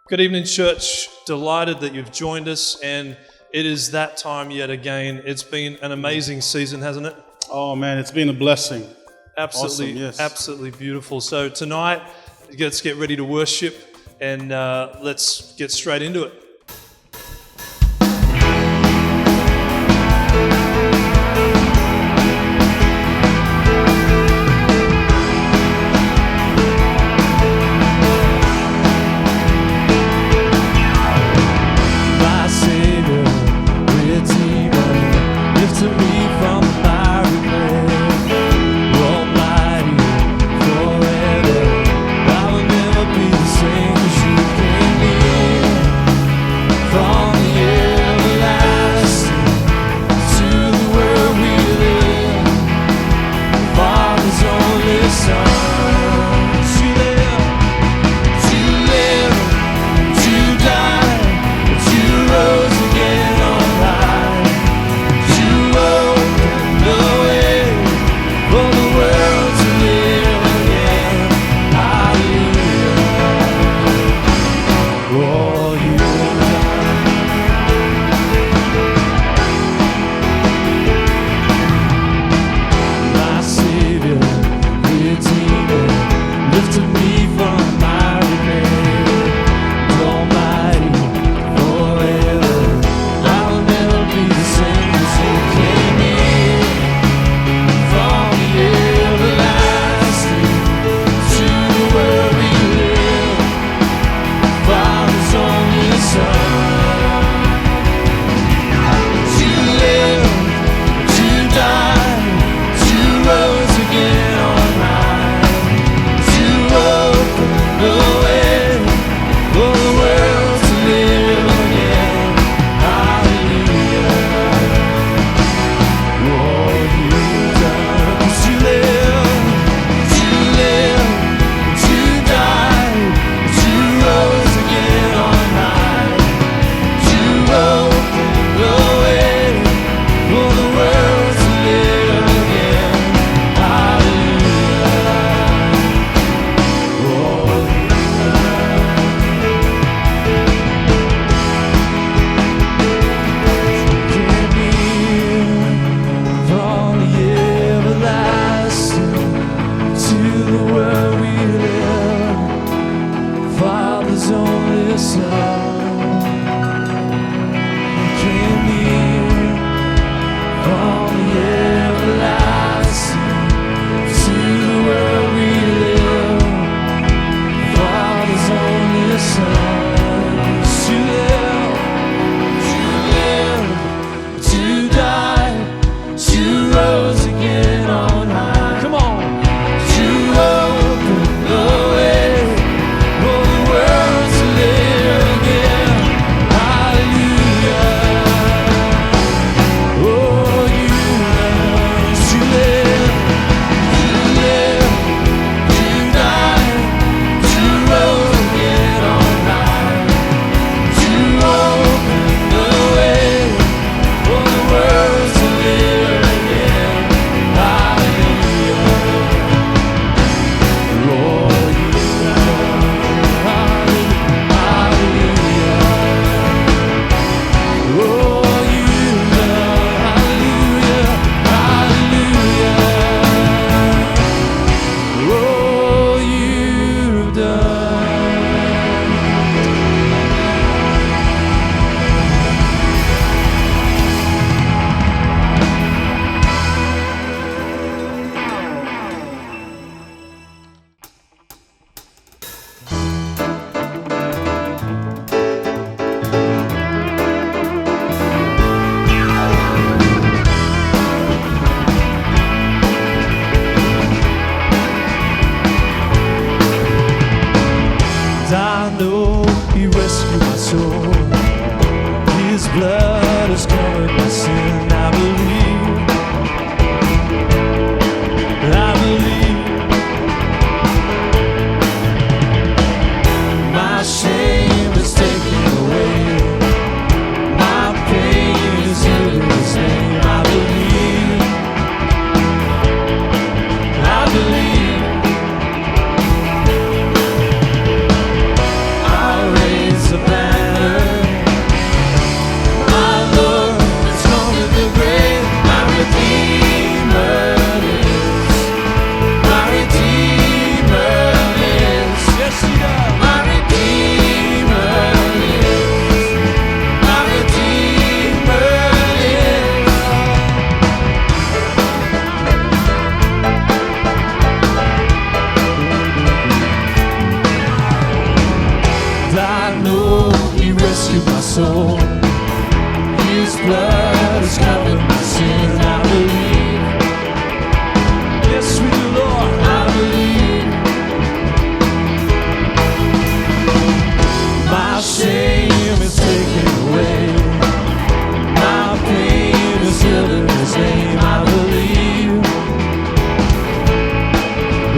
Good evening, church. Delighted that you've joined us, and it is that time yet again. It's been an amazing season, hasn't it? Oh man, it's been a blessing. Absolutely, Awesome, yes. absolutely beautiful. So tonight, let's get ready to worship, and let's get straight into it. soul. His blood has covered my sin. I believe. Yes, we do, Lord. I believe. My shame is taken away. My pain is healed in His name. I believe.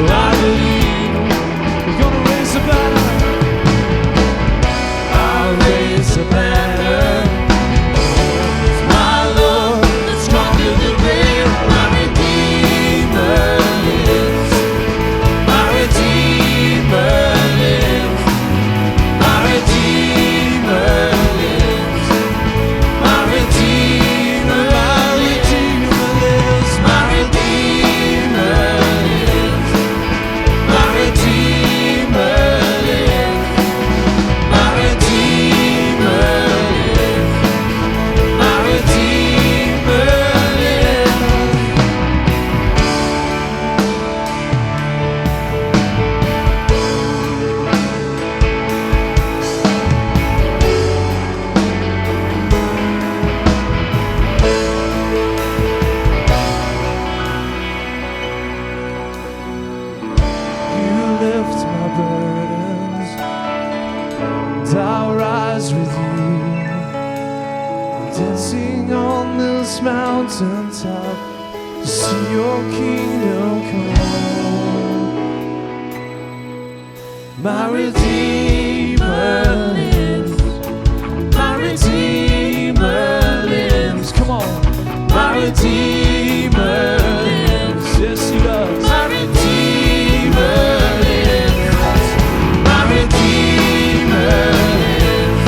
I believe. We're gonna raise the banner. I'll raise the banner. My Lord has conquered the grave. My Redeemer lives. My Redeemer lives. My Redeemer lives. My Redeemer, my Redeemer lives. My Redeemer lives. My Redeemer lives. My Redeemer lives. My Redeemer lives. You lift my burdens, and I'll rise with you, dancing on this mountaintop to see your kingdom come. My Redeemer lives. My Redeemer lives. Come on. My Redeemer lives. Yes, He does. My Redeemer lives. My Redeemer lives.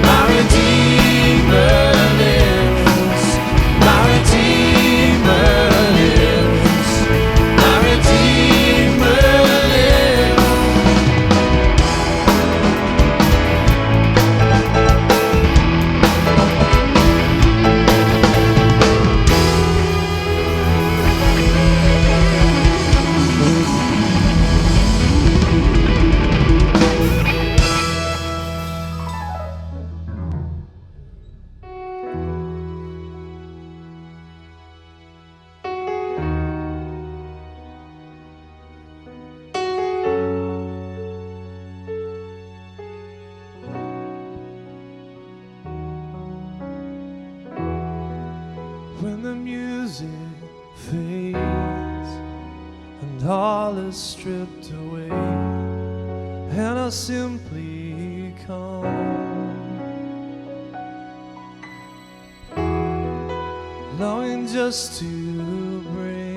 My Redeemer lives. My Redeemer lives. My Redeemer lives. When the music fades and all is stripped away, and I simply come, longing just to bring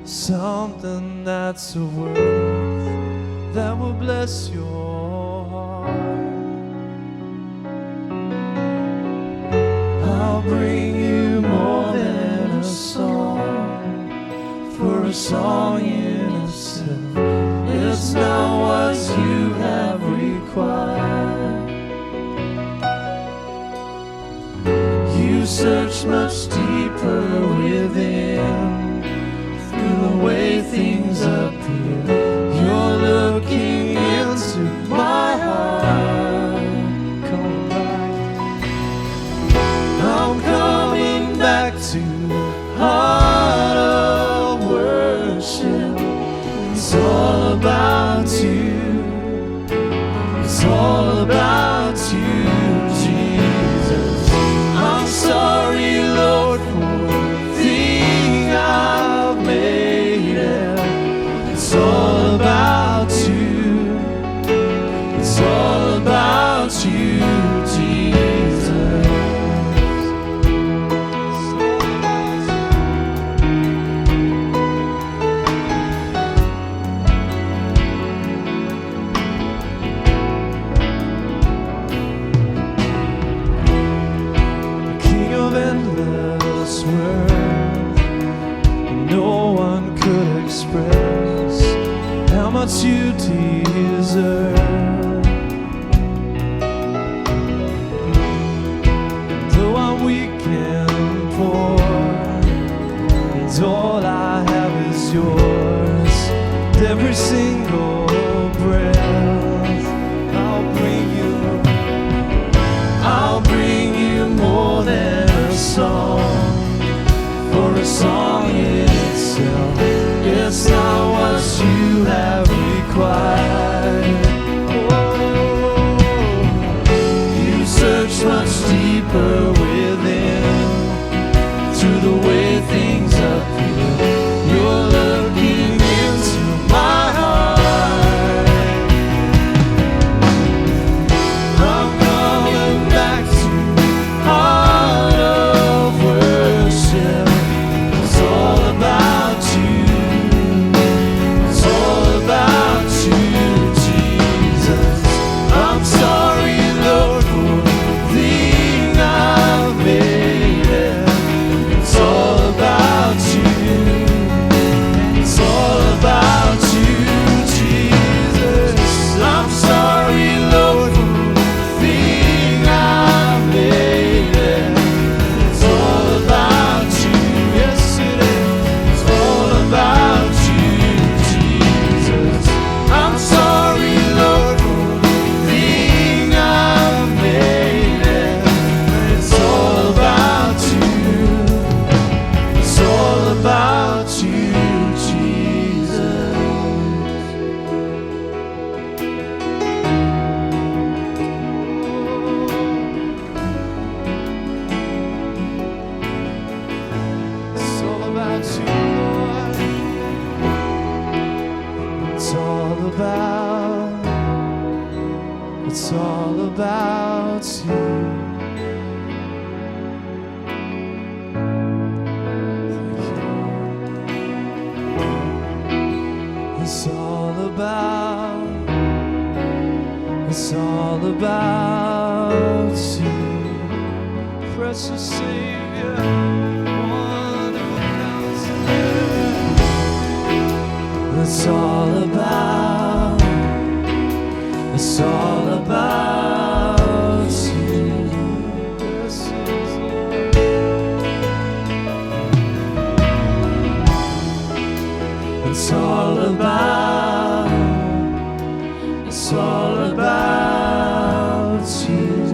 something that's of worth that will bless your heart. I'll bring you more than a song, for a song in itself is not what you have required. You search much deeper within, through the way things appear. You're looking into my heart. Come back. I'm coming back to heart of worship. It's all about you. It's all about you, Jesus. I'm sorry, Lord, for the thing I've made it. It's all about you. It's all about you, Jesus. King of endless worth, no one could express how much you deserve. Though I'm weak and poor, and all I have is yours, every single breath I'll bring you about, it's all about you. It's all about you, precious Savior, wonderful Counselor. It's all about you. Yes, it's all about Jesus.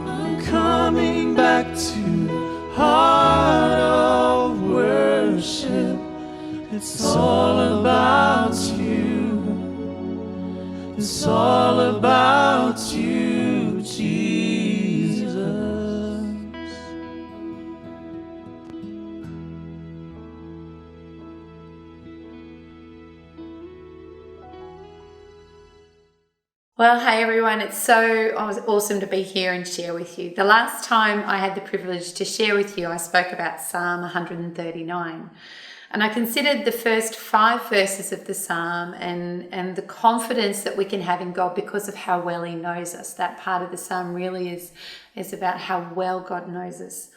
I'm coming back to heart of worship. It's all about you. It's all about you, Jesus. Well, hey everyone, it's so awesome to be here and share with you. The last time I had the privilege to share with you, I spoke about Psalm 139. And I considered the first 5 verses of the Psalm and the confidence that we can have in God because of how well He knows us. That part of the Psalm really is about how well God knows us.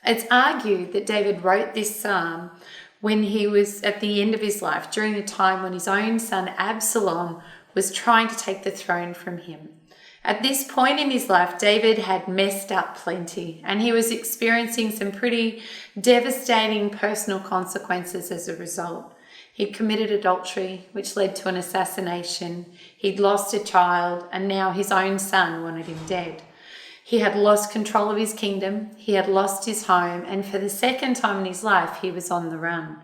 It's argued that David wrote this Psalm when he was at the end of his life, during the time when his own son Absalom was trying to take the throne from him. At this point in his life, David had messed up plenty, and he was experiencing some pretty devastating personal consequences as a result. He'd committed adultery, which led to an assassination. He'd lost a child, and now his own son wanted him dead. He had lost control of his kingdom, he had lost his home, and for the second time in his life, he was on the run.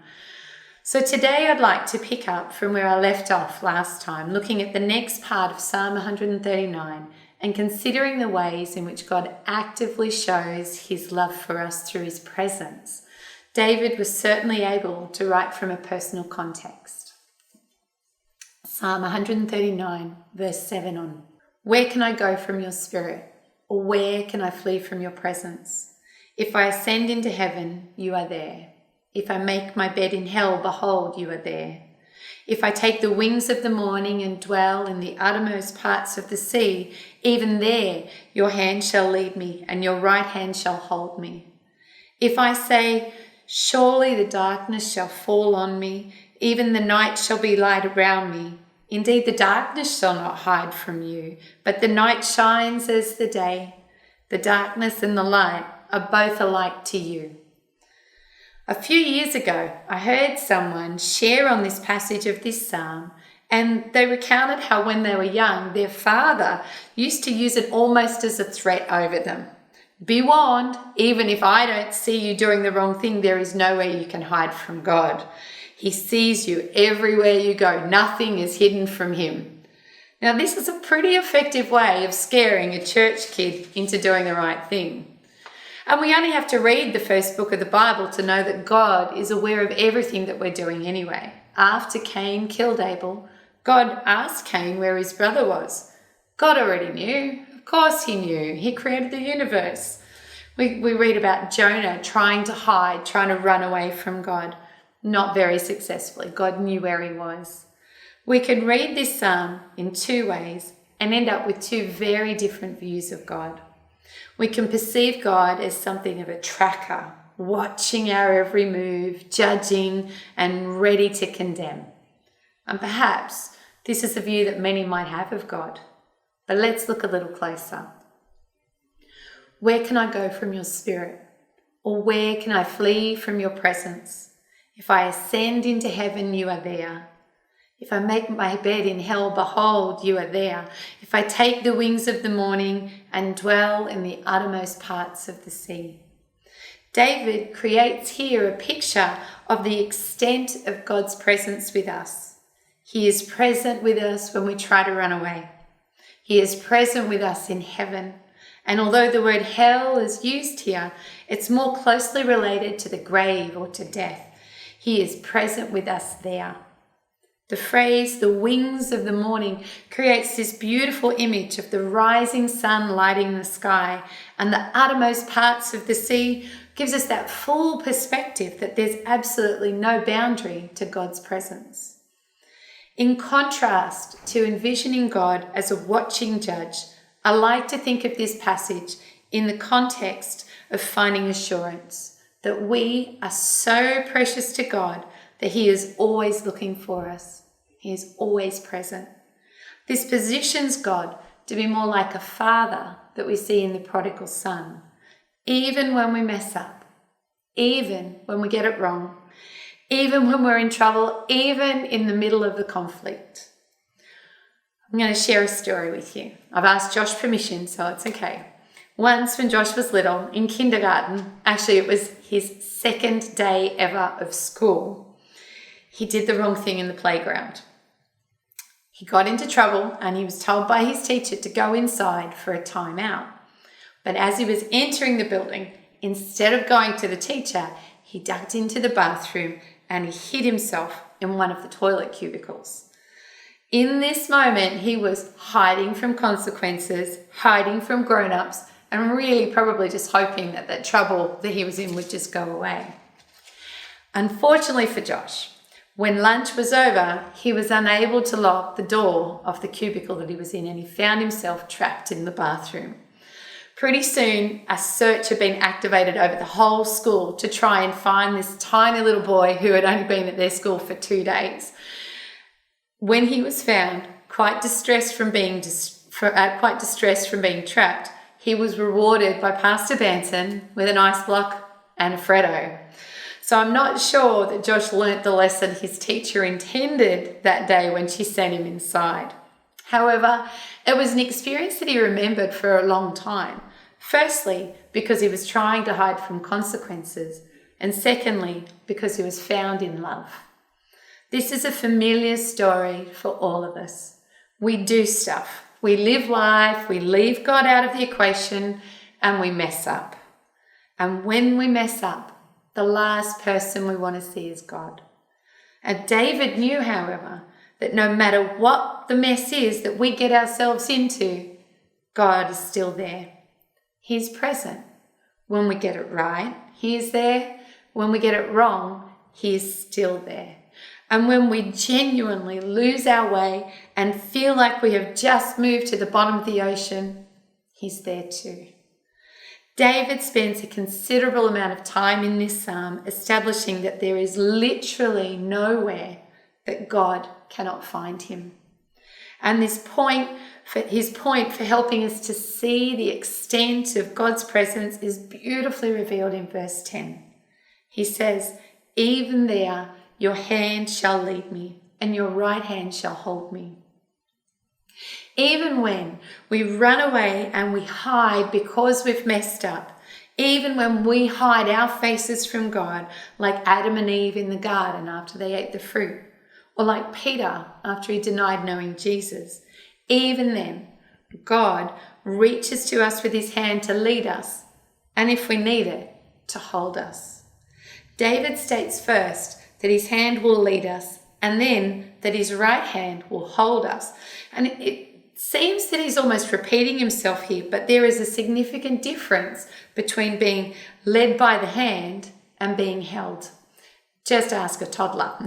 So today I'd like to pick up from where I left off last time, looking at the next part of Psalm 139 and considering the ways in which God actively shows His love for us through His presence. David was certainly able to write from a personal context. Psalm 139, verse 7 on. Where can I go from your spirit? Or where can I flee from your presence? If I ascend into heaven, you are there. If I make my bed in hell, behold, you are there. If I take the wings of the morning and dwell in the uttermost parts of the sea, even there your hand shall lead me, and your right hand shall hold me. If I say, surely the darkness shall fall on me, even the night shall be light around me. Indeed, the darkness shall not hide from you, but the night shines as the day. The darkness and the light are both alike to you. A few years ago, I heard someone share on this passage of this psalm, and they recounted how when they were young, their father used to use it almost as a threat over them. Be warned, even if I don't see you doing the wrong thing, there is nowhere you can hide from God. He sees you everywhere you go. Nothing is hidden from Him. Now, this is a pretty effective way of scaring a church kid into doing the right thing. And we only have to read the first book of the Bible to know that God is aware of everything that we're doing anyway. After Cain killed Abel, God asked Cain where his brother was. God already knew. Of course He knew. He created the universe. We read about Jonah trying to hide, trying to run away from God. Not very successfully. God knew where he was. We can read this psalm in 2 ways and end up with 2 very different views of God. We can perceive God as something of a tracker, watching our every move, judging, and ready to condemn. And perhaps this is a view that many might have of God. But let's look a little closer. Where can I go from your spirit? Or where can I flee from your presence? If I ascend into heaven, you are there. If I make my bed in hell, behold, you are there. If I take the wings of the morning and dwell in the uttermost parts of the sea. David creates here a picture of the extent of God's presence with us. He is present with us when we try to run away. He is present with us in heaven. And although the word hell is used here, it's more closely related to the grave or to death. He is present with us there. The phrase, the wings of the morning, creates this beautiful image of the rising sun lighting the sky, and the uttermost parts of the sea gives us that full perspective that there's absolutely no boundary to God's presence. In contrast to envisioning God as a watching judge, I like to think of this passage in the context of finding assurance that we are so precious to God that He is always looking for us. He is always present. This positions God to be more like a father that we see in the prodigal son, even when we mess up, even when we get it wrong, even when we're in trouble, even in the middle of the conflict. I'm going to share a story with you. I've asked Josh permission, so it's okay. Once when Josh was little, in kindergarten, actually it was his second day ever of school, he did the wrong thing in the playground. He got into trouble and he was told by his teacher to go inside for a timeout. But as he was entering the building, instead of going to the teacher, he ducked into the bathroom and he hid himself in one of the toilet cubicles. In this moment, he was hiding from consequences, hiding from grown-ups, and really probably just hoping that that trouble that he was in would just go away. Unfortunately for Josh, when lunch was over, he was unable to lock the door of the cubicle that he was in, and he found himself trapped in the bathroom. Pretty soon, a search had been activated over the whole school to try and find this tiny little boy who had only been at their school for 2 days. When he was found, quite distressed from being trapped, he was rewarded by Pastor Banson with an ice block and a Freddo. So I'm not sure that Josh learnt the lesson his teacher intended that day when she sent him inside. However, it was an experience that he remembered for a long time. Firstly, because he was trying to hide from consequences, and secondly, because he was found in love. This is a familiar story for all of us. We do stuff. We live life, we leave God out of the equation, and we mess up. And when we mess up, the last person we want to see is God. And David knew, however, that no matter what the mess is that we get ourselves into, God is still there. He's present. When we get it right, He is there. When we get it wrong, He is still there. And when we genuinely lose our way and feel like we have just moved to the bottom of the ocean, He's there too. David spends a considerable amount of time in this psalm establishing that there is literally nowhere that God cannot find him. And his point for helping us to see the extent of God's presence is beautifully revealed in verse 10. He says, "Even there your hand shall lead me, and your right hand shall hold me." Even when we run away and we hide because we've messed up, even when we hide our faces from God, like Adam and Eve in the garden after they ate the fruit, or like Peter after he denied knowing Jesus, even then, God reaches to us with his hand to lead us, and if we need it, to hold us. David states first that his hand will lead us, and then that his right hand will hold us. And it seems that he's almost repeating himself here, but there is a significant difference between being led by the hand and being held. Just ask a toddler.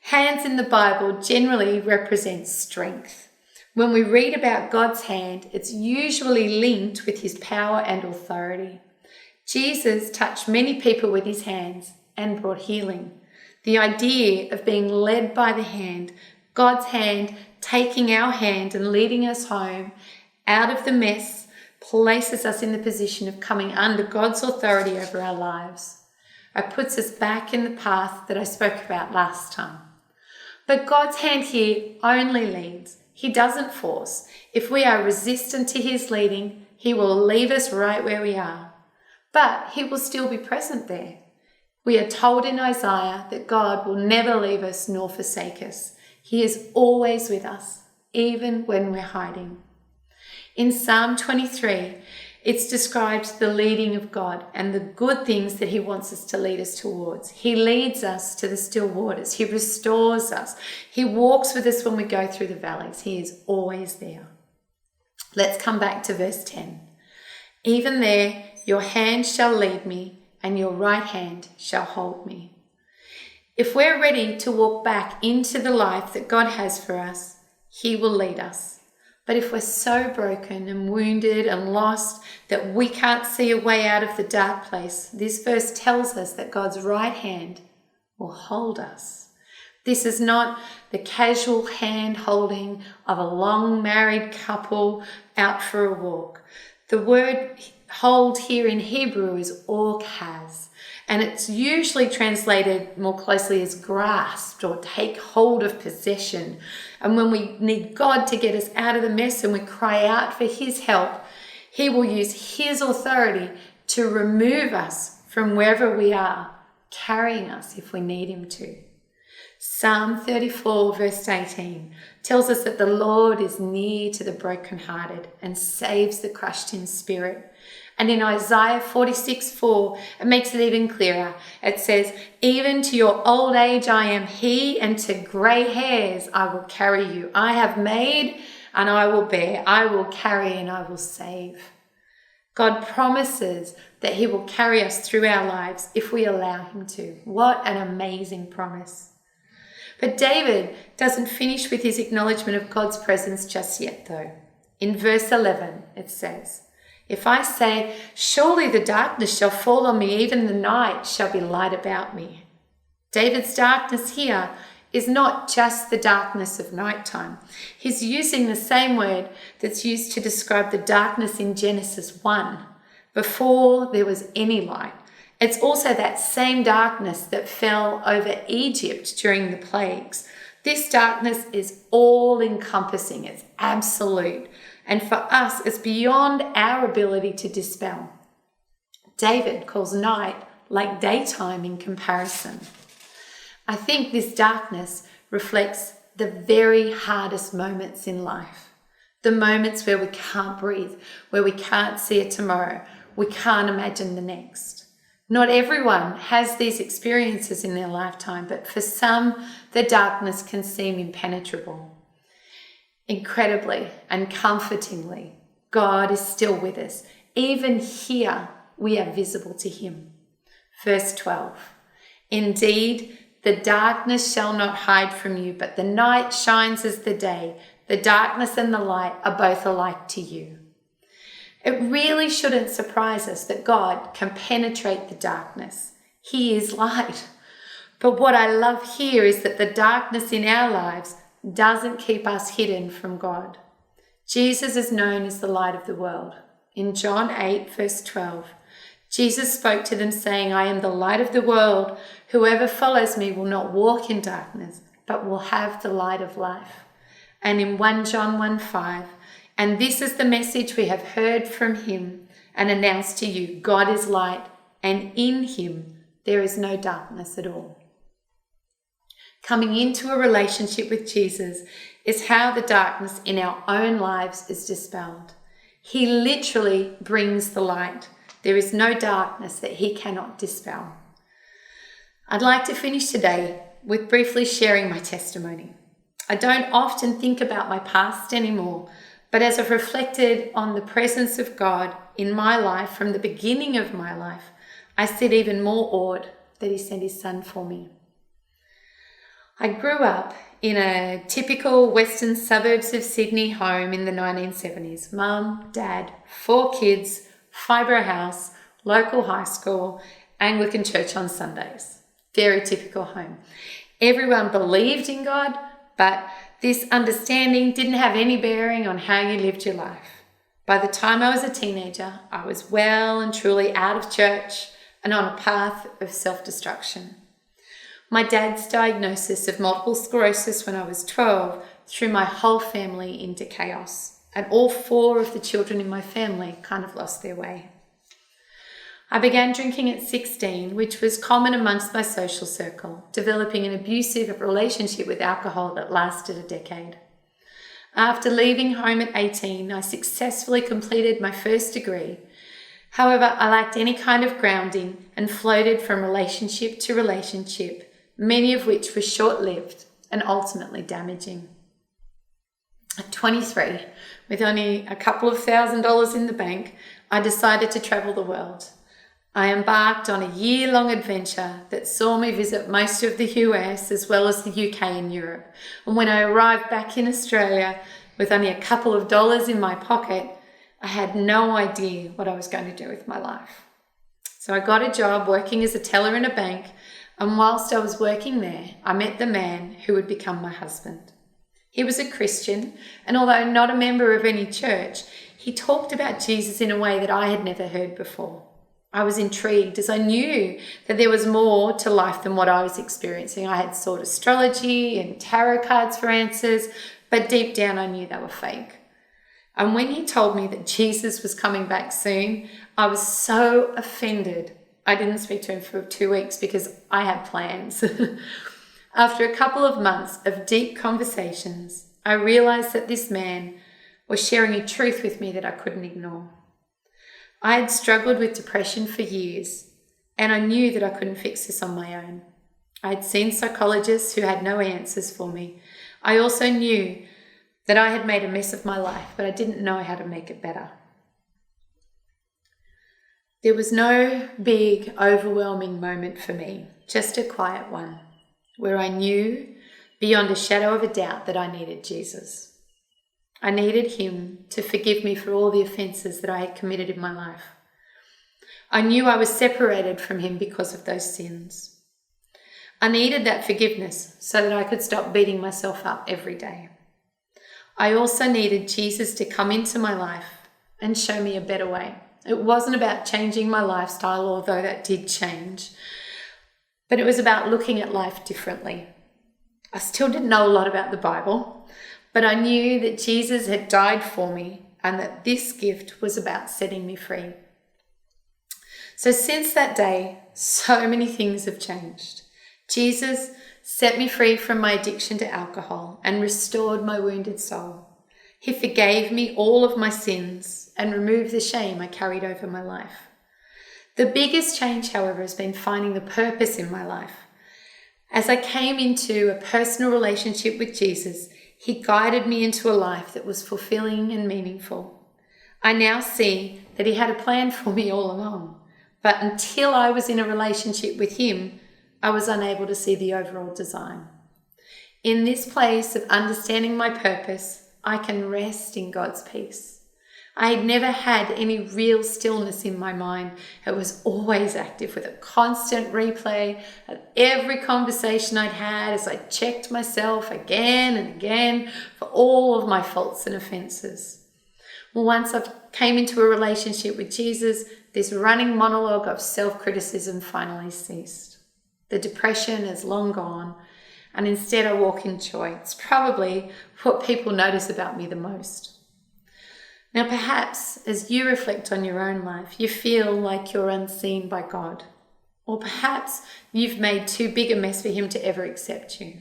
Hands in the Bible generally represent strength. When we read about God's hand, it's usually linked with his power and authority. Jesus touched many people with his hands and brought healing. The idea of being led by the hand, God's hand taking our hand and leading us home out of the mess, places us in the position of coming under God's authority over our lives. It puts us back in the path that I spoke about last time. But God's hand here only leads. He doesn't force. If we are resistant to his leading, he will leave us right where we are. But he will still be present there. We are told in Isaiah that God will never leave us nor forsake us. He is always with us, even when we're hiding. In Psalm 23, it's described the leading of God and the good things that he wants us to lead us towards. He leads us to the still waters. He restores us. He walks with us when we go through the valleys. He is always there. Let's come back to verse 10. Even there, your hand shall lead me and your right hand shall hold me. If we're ready to walk back into the life that God has for us, he will lead us. But if we're so broken and wounded and lost that we can't see a way out of the dark place, this verse tells us that God's right hand will hold us. This is not the casual hand holding of a long married couple out for a walk. The word hold here in Hebrew is orkaz, and it's usually translated more closely as grasped or take hold of possession. And when we need God to get us out of the mess and we cry out for his help, he will use his authority to remove us from wherever we are, carrying us if we need him to. Psalm 34 verse 18 tells us that the Lord is near to the brokenhearted and saves the crushed in spirit. And in Isaiah 46:4, it makes it even clearer. It says, even to your old age I am he, and to grey hairs I will carry you. I have made and I will bear. I will carry and I will save. God promises that he will carry us through our lives if we allow him to. What an amazing promise. But David doesn't finish with his acknowledgement of God's presence just yet, though. In verse 11, it says, if I say, surely the darkness shall fall on me, even the night shall be light about me. David's darkness here is not just the darkness of nighttime. He's using the same word that's used to describe the darkness in Genesis 1, before there was any light. It's also that same darkness that fell over Egypt during the plagues. This darkness is all-encompassing. It's absolute. And for us, it's beyond our ability to dispel. David calls night like daytime in comparison. I think this darkness reflects the very hardest moments in life. The moments where we can't breathe, where we can't see a tomorrow, we can't imagine the next. Not everyone has these experiences in their lifetime, but for some, the darkness can seem impenetrable. Incredibly and comfortingly, God is still with us. Even here, we are visible to him. Verse 12, indeed, the darkness shall not hide from you, but the night shines as the day. The darkness and the light are both alike to you. It really shouldn't surprise us that God can penetrate the darkness. He is light. But what I love here is that the darkness in our lives doesn't keep us hidden from God. Jesus is known as the light of the world. In John 8, verse 12, Jesus spoke to them saying, I am the light of the world. Whoever follows me will not walk in darkness, but will have the light of life. And in 1 John 1:5, and this is the message we have heard from him and announced to you, God is light, and in him there is no darkness at all. Coming into a relationship with Jesus is how the darkness in our own lives is dispelled. He literally brings the light. There is no darkness that he cannot dispel. I'd like to finish today with briefly sharing my testimony. I don't often think about my past anymore, but as I've reflected on the presence of God in my life from the beginning of my life, I sit even more awed that he sent his son for me. I grew up in a typical western suburbs of Sydney home in the 1970s. Mum, dad, 4 kids, fibre house, local high school, Anglican church on Sundays. Very typical home. Everyone believed in God, but this understanding didn't have any bearing on how you lived your life. By the time I was a teenager, I was well and truly out of church and on a path of self-destruction. My dad's diagnosis of multiple sclerosis when I was 12 threw my whole family into chaos, and all 4 of the children in my family kind of lost their way. I began drinking at 16, which was common amongst my social circle, developing an abusive relationship with alcohol that lasted a decade. After leaving home at 18, I successfully completed my first degree. However, I lacked any kind of grounding and floated from relationship to relationship, many of which were short-lived and ultimately damaging. At 23, with only a couple of $1,000s in the bank, I decided to travel the world. I embarked on a year-long adventure that saw me visit most of the US as well as the UK and Europe. And when I arrived back in Australia with only a couple of dollars in my pocket, I had no idea what I was going to do with my life. So I got a job working as a teller in a bank, and whilst I was working there, I met the man who would become my husband. He was a Christian, and although not a member of any church, he talked about Jesus in a way that I had never heard before. I was intrigued as I knew that there was more to life than what I was experiencing. I had sought astrology and tarot cards for answers, but deep down I knew they were fake. And when he told me that Jesus was coming back soon, I was so offended. I didn't speak to him for 2 weeks because I had plans. After a couple of months of deep conversations, I realized that this man was sharing a truth with me that I couldn't ignore. I had struggled with depression for years, and I knew that I couldn't fix this on my own. I had seen psychologists who had no answers for me. I also knew that I had made a mess of my life, but I didn't know how to make it better. There was no big, overwhelming moment for me, just a quiet one, where I knew beyond a shadow of a doubt that I needed Jesus. I needed him to forgive me for all the offences that I had committed in my life. I knew I was separated from him because of those sins. I needed that forgiveness so that I could stop beating myself up every day. I also needed Jesus to come into my life and show me a better way. It wasn't about changing my lifestyle, although that did change, but it was about looking at life differently. I still didn't know a lot about the Bible, but I knew that Jesus had died for me and that this gift was about setting me free. So since that day, so many things have changed. Jesus set me free from my addiction to alcohol and restored my wounded soul. He forgave me all of my sins and removed the shame I carried over my life. The biggest change, however, has been finding the purpose in my life. As I came into a personal relationship with Jesus, he guided me into a life that was fulfilling and meaningful. I now see that he had a plan for me all along, but until I was in a relationship with him, I was unable to see the overall design. In this place of understanding my purpose, I can rest in God's peace. I had never had any real stillness in my mind. It was always active with a constant replay of every conversation I'd had as I checked myself again and again for all of my faults and offences. Well, once I came into a relationship with Jesus, this running monologue of self-criticism finally ceased. The depression is long gone, and instead I walk in joy. It's probably what people notice about me the most. Now, perhaps as you reflect on your own life, you feel like you're unseen by God. Or perhaps you've made too big a mess for him to ever accept you.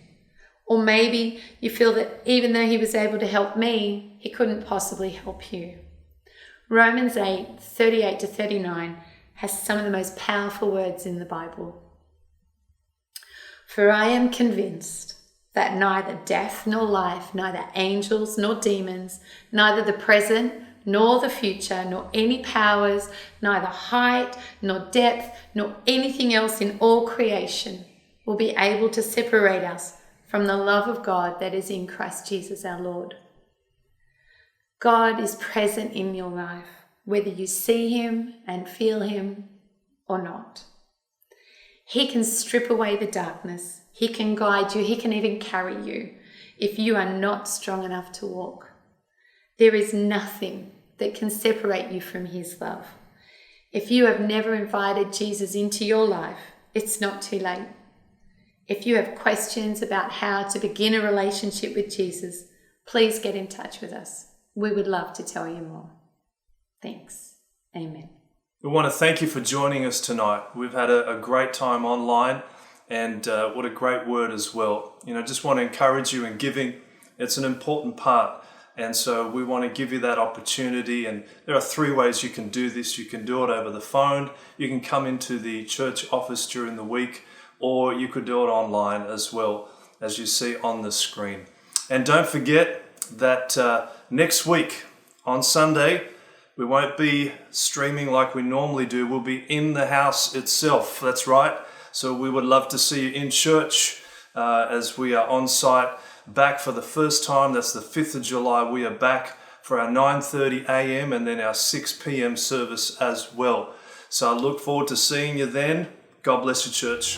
Or maybe you feel that even though he was able to help me, he couldn't possibly help you. Romans 8:38-39 has some of the most powerful words in the Bible. For I am convinced that neither death nor life, neither angels nor demons, neither the present nor the future, nor any powers, neither height nor depth, nor anything else in all creation will be able to separate us from the love of God that is in Christ Jesus our Lord. God is present in your life, whether you see him and feel him or not. He can strip away the darkness. He can guide you. He can even carry you if you are not strong enough to walk. There is nothing that can separate you from his love. If you have never invited Jesus into your life, it's not too late. If you have questions about how to begin a relationship with Jesus, please get in touch with us. We would love to tell you more. Thanks. Amen. We want to thank you for joining us tonight. We've had a great time online, and what a great word as well. Just want to encourage you in giving. It's an important part And so we want to give you that opportunity. And there are 3 ways you can do this. You can do it over the phone, you can come into the church office during the week, or you could do it online as well, as you see on the screen. And don't forget that next week on Sunday, we won't be streaming like we normally do. We'll be in the house itself. That's right. So we would love to see you in church as we are on site, back for the first time. That's the 5th of July. We are back for our 9:30 a.m. and then our 6 p.m. service as well. So I look forward to seeing you then. God bless you, church.